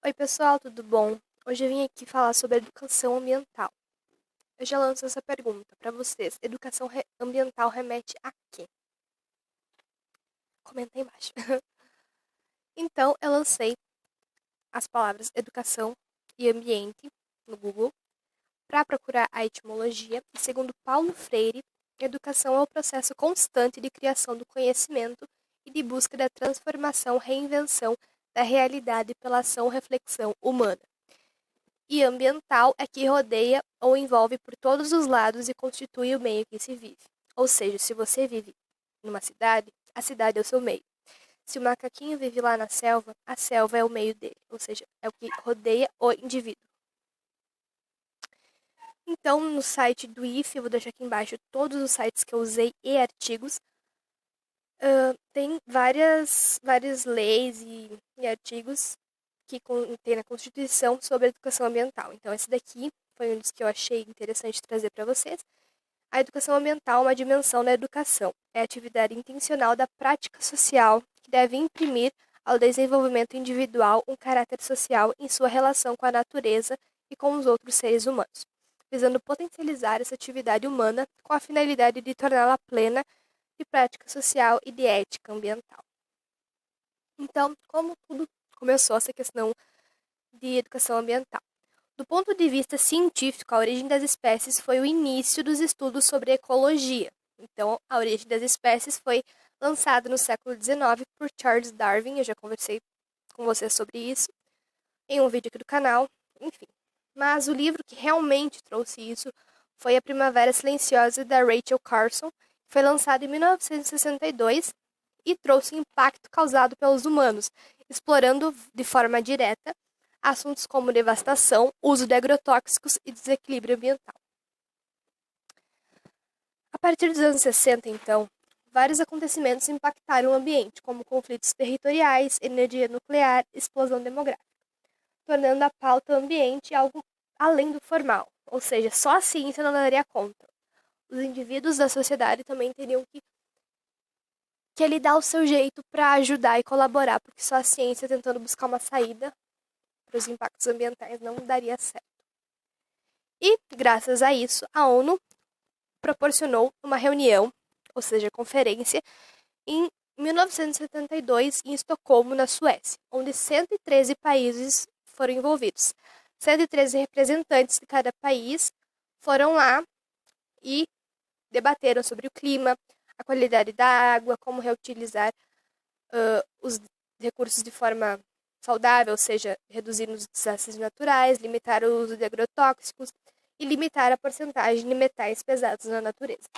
Oi, pessoal, tudo bom? Hoje eu vim aqui falar sobre educação ambiental. Eu já lanço essa pergunta para vocês. Ambiental remete a quê? Comenta aí embaixo. Então, eu lancei as palavras educação e ambiente no Google para procurar a etimologia. E segundo Paulo Freire, educação é o processo constante de criação do conhecimento e de busca da transformação, reinvenção da realidade pela ação reflexão humana. E ambiental é que rodeia ou envolve por todos os lados e constitui o meio que se vive. Ou seja, se você vive numa cidade, a cidade é o seu meio. Se o macaquinho vive lá na selva, a selva é o meio dele, ou seja, é o que rodeia o indivíduo. Então, no site do IFE, eu vou deixar aqui embaixo todos os sites que eu usei e artigos. Tem várias leis e artigos que tem na Constituição sobre a educação ambiental. Então, esse daqui foi um dos que eu achei interessante trazer para vocês. A educação ambiental é uma dimensão da educação. É a atividade intencional da prática social que deve imprimir ao desenvolvimento individual um caráter social em sua relação com a natureza e com os outros seres humanos, visando potencializar essa atividade humana com a finalidade de torná-la plena de prática social e de ética ambiental. Então, como tudo começou essa questão de educação ambiental? Do ponto de vista científico, a origem das espécies foi o início dos estudos sobre ecologia. Então, a origem das espécies foi lançada no século XIX por Charles Darwin. Eu já conversei com você sobre isso em um vídeo aqui do canal, enfim. Mas o livro que realmente trouxe isso foi A Primavera Silenciosa, da Rachel Carson, que foi lançado em 1962 e trouxe o impacto causado pelos humanos, explorando de forma direta assuntos como devastação, uso de agrotóxicos e desequilíbrio ambiental. A partir dos anos 60, então, vários acontecimentos impactaram o ambiente, como conflitos territoriais, energia nuclear e explosão demográfica, tornando a pauta ambiente algo além do formal, ou seja, só a ciência não daria conta. Os indivíduos da sociedade também teriam que ele dá o seu jeito para ajudar e colaborar, porque só a ciência tentando buscar uma saída para os impactos ambientais não daria certo. E, graças a isso, a ONU proporcionou uma reunião, ou seja, conferência, em 1972 em Estocolmo, na Suécia, onde 113 países foram envolvidos. 113 representantes de cada país foram lá e debateram sobre o clima, a qualidade da água, como reutilizar os recursos de forma saudável, ou seja, reduzir os desastres naturais, limitar o uso de agrotóxicos e limitar a porcentagem de metais pesados na natureza.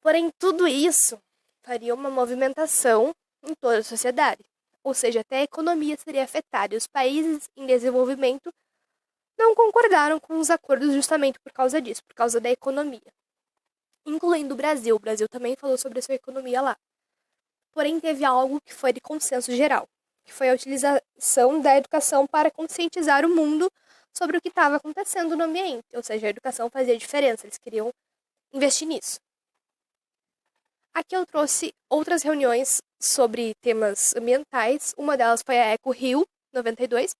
Porém, tudo isso faria uma movimentação em toda a sociedade, ou seja, até a economia seria afetada e os países em desenvolvimento não concordaram com os acordos justamente por causa disso, por causa da economia. Incluindo o Brasil. O Brasil também falou sobre a sua economia lá. Porém, teve algo que foi de consenso geral, que foi a utilização da educação para conscientizar o mundo sobre o que estava acontecendo no ambiente. Ou seja, a educação fazia diferença, eles queriam investir nisso. Aqui eu trouxe outras reuniões sobre temas ambientais. Uma delas foi a Eco Rio 92,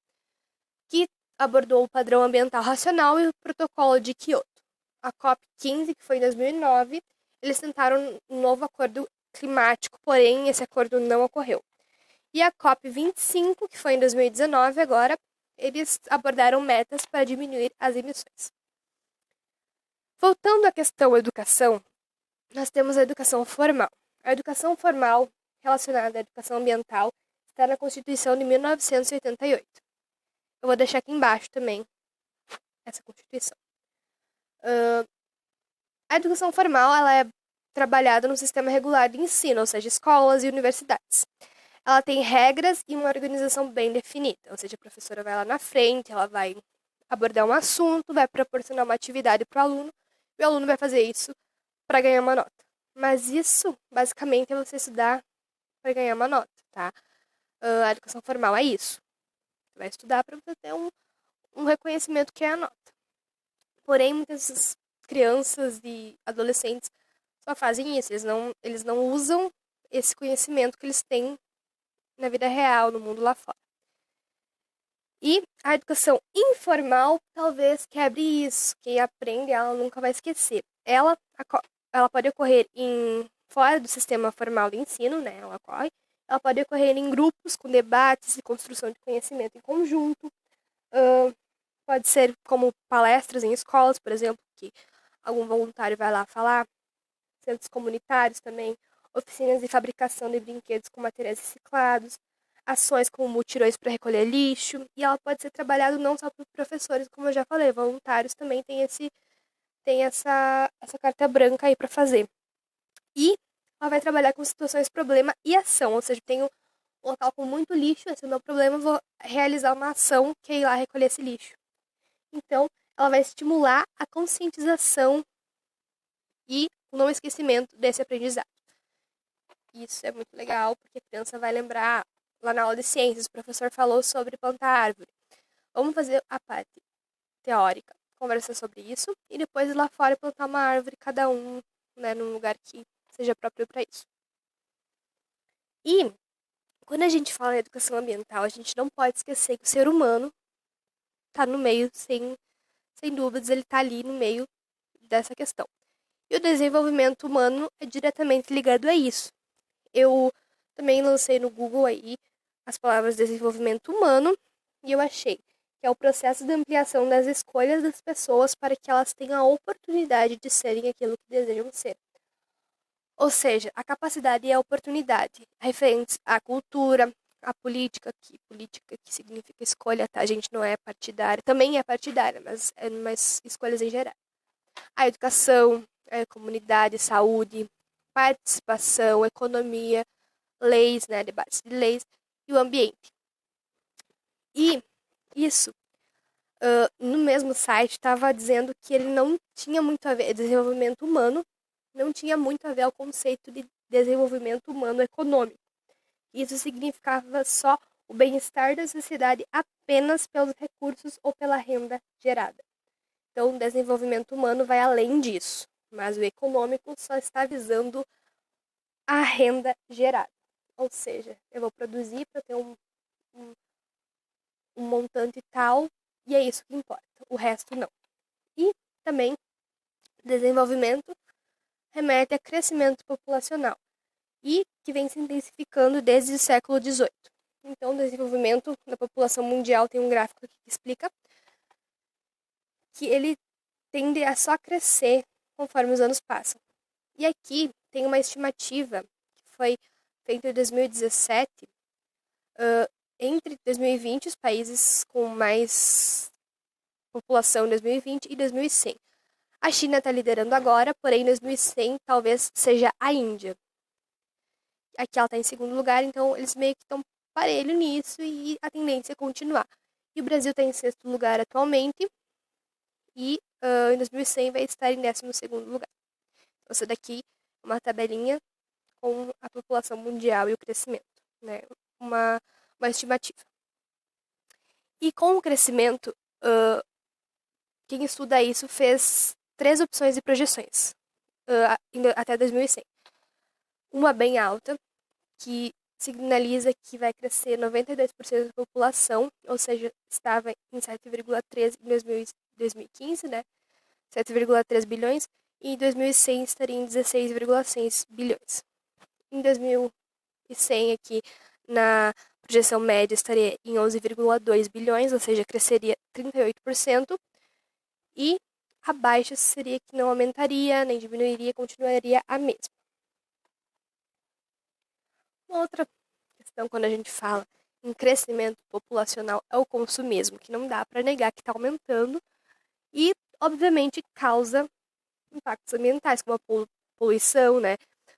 que abordou o padrão ambiental racional e o protocolo de Kyoto. A COP15, que foi em 2009, eles tentaram um novo acordo climático, porém esse acordo não ocorreu. E a COP25, que foi em 2019 agora, eles abordaram metas para diminuir as emissões. Voltando à questão educação, nós temos a educação formal. A educação formal relacionada à educação ambiental está na Constituição de 1988. Eu vou deixar aqui embaixo também essa Constituição. A educação formal ela é trabalhada no sistema regular de ensino, ou seja, escolas e universidades. Ela tem regras e uma organização bem definida, ou seja, a professora vai lá na frente, ela vai abordar um assunto, vai proporcionar uma atividade para o aluno, e o aluno vai fazer isso para ganhar uma nota. Mas isso, basicamente, é você estudar para ganhar uma nota, tá? A educação formal é isso. Você vai estudar para você ter um reconhecimento que é a nota. Porém, muitas crianças e adolescentes só fazem isso. Eles não usam esse conhecimento que eles têm na vida real, no mundo lá fora. E a educação informal talvez quebre isso. Quem aprende, ela nunca vai esquecer. Ela pode ocorrer fora do sistema formal de ensino, né? Ela pode ocorrer em grupos com debates e construção de conhecimento em conjunto. Pode ser como palestras em escolas, por exemplo, que algum voluntário vai lá falar. Centros comunitários também, oficinas de fabricação de brinquedos com materiais reciclados, ações como mutirões para recolher lixo, e ela pode ser trabalhada não só por professores, como eu já falei, voluntários também tem essa carta branca aí para fazer. E ela vai trabalhar com situações problema e ação, ou seja, tem um local com muito lixo, esse é o meu problema, eu vou realizar uma ação que é ir lá recolher esse lixo. Então, ela vai estimular a conscientização e o não esquecimento desse aprendizado. Isso é muito legal, porque a criança vai lembrar, lá na aula de ciências, o professor falou sobre plantar árvore. Vamos fazer a parte teórica, conversar sobre isso, e depois ir lá fora plantar uma árvore, cada um, né, num lugar que seja próprio para isso. E, quando a gente fala em educação ambiental, a gente não pode esquecer que o ser humano está no meio, sem dúvidas, ele está ali no meio dessa questão. E o desenvolvimento humano é diretamente ligado a isso. Eu também lancei no Google aí as palavras desenvolvimento humano e eu achei que é o processo de ampliação das escolhas das pessoas para que elas tenham a oportunidade de serem aquilo que desejam ser. Ou seja, a capacidade e a oportunidade referentes à cultura, à política que significa escolha, tá? A gente não é partidária, também é partidária, mas é mais escolhas em geral. A educação, a comunidade, saúde, participação, economia, leis, né, debates de leis e o ambiente. E isso, no mesmo site, estava dizendo que ele não tinha muito a ver, desenvolvimento humano, não tinha muito a ver ao conceito de desenvolvimento humano econômico. Isso significava só o bem-estar da sociedade apenas pelos recursos ou pela renda gerada. Então, o desenvolvimento humano vai além disso, mas o econômico só está visando a renda gerada. Ou seja, eu vou produzir para ter um montante tal e é isso que importa. O resto não. E também desenvolvimento remete a crescimento populacional e que vem se intensificando desde o século XVIII. Então, o desenvolvimento da população mundial tem um gráfico aqui que explica que ele tende a só crescer conforme os anos passam. E aqui tem uma estimativa que foi feita em 2017, entre 2020, os países com mais população em 2020 e 2100. A China está liderando agora, porém em 2100 talvez seja a Índia. Aqui ela está em segundo lugar, então eles meio que estão parelho nisso e a tendência é continuar. E o Brasil está em sexto lugar atualmente e em 2100 vai estar em 12º lugar. Então, essa daqui é uma tabelinha com a população mundial e o crescimento, né? Uma estimativa. E com o crescimento, quem estuda isso fez 3 opções de projeções até 2100. Uma bem alta, que sinaliza que vai crescer 92% da população, ou seja, estava em 7,13 em 2015, né? 7,3 bilhões, e em 2100 estaria em 16,6 bilhões. Em 2100 aqui, na projeção média, estaria em 11,2 bilhões, ou seja, cresceria 38%, e a baixa seria que não aumentaria, nem diminuiria, continuaria a mesma. Uma outra questão quando a gente fala em crescimento populacional é o consumismo, que não dá para negar que está aumentando e, obviamente, causa impactos ambientais, como a poluição, né,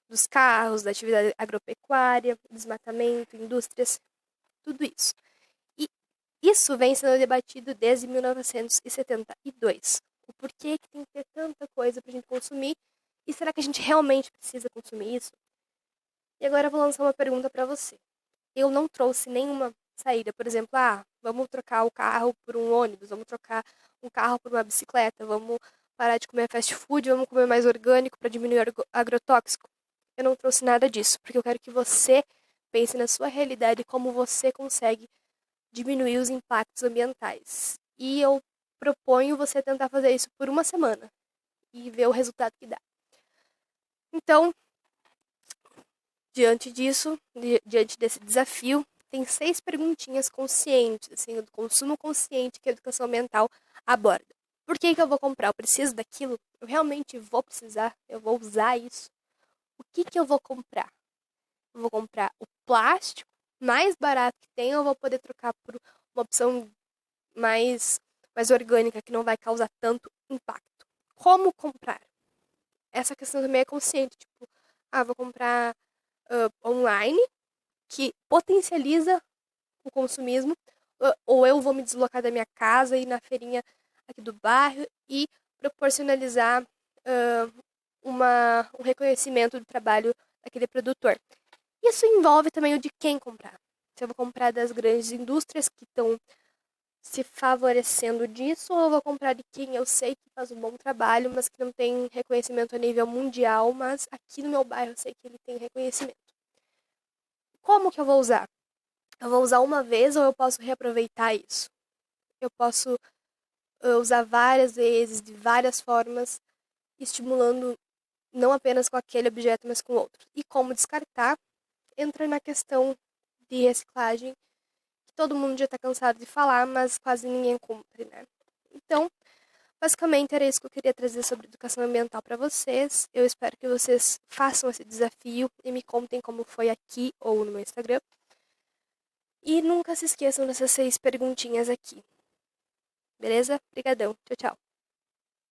dos carros, da atividade agropecuária, desmatamento, indústrias, tudo isso. E isso vem sendo debatido desde 1972. O porquê que tem que ter tanta coisa para a gente consumir e será que a gente realmente precisa consumir isso? E agora eu vou lançar uma pergunta para você. Eu não trouxe nenhuma saída, por exemplo, vamos trocar o carro por um ônibus, vamos trocar um carro por uma bicicleta, vamos parar de comer fast food, vamos comer mais orgânico para diminuir o agrotóxico. Eu não trouxe nada disso, porque eu quero que você pense na sua realidade e como você consegue diminuir os impactos ambientais. E eu proponho você tentar fazer isso por uma semana e ver o resultado que dá. Então, diante disso, diante desse desafio, tem 6 perguntinhas conscientes, assim, do consumo consciente que a educação ambiental aborda. Por que eu vou comprar? Eu preciso daquilo? Eu realmente vou precisar? Eu vou usar isso? O que eu vou comprar? Eu vou comprar o plástico mais barato que tem, ou eu vou poder trocar por uma opção mais orgânica, que não vai causar tanto impacto? Como comprar? Essa questão também é consciente, tipo, vou comprar online, que potencializa o consumismo, ou eu vou me deslocar da minha casa e ir na feirinha aqui do bairro e proporcionalizar um reconhecimento do trabalho daquele produtor. Isso envolve também o de quem comprar. Se eu vou comprar das grandes indústrias que estão se favorecendo disso, ou eu vou comprar de quem eu sei que faz um bom trabalho, mas que não tem reconhecimento a nível mundial, mas aqui no meu bairro eu sei que ele tem reconhecimento. Como que eu vou usar? Eu vou usar uma vez ou eu posso reaproveitar isso? Eu posso usar várias vezes, de várias formas, estimulando não apenas com aquele objeto, mas com outro. E como descartar entra na questão de reciclagem, que todo mundo já está cansado de falar, mas quase ninguém cumpre, né? Então, basicamente era isso que eu queria trazer sobre educação ambiental para vocês. Eu espero que vocês façam esse desafio e me contem como foi aqui ou no meu Instagram. E nunca se esqueçam dessas 6 perguntinhas aqui. Beleza? Obrigadão. Tchau, tchau.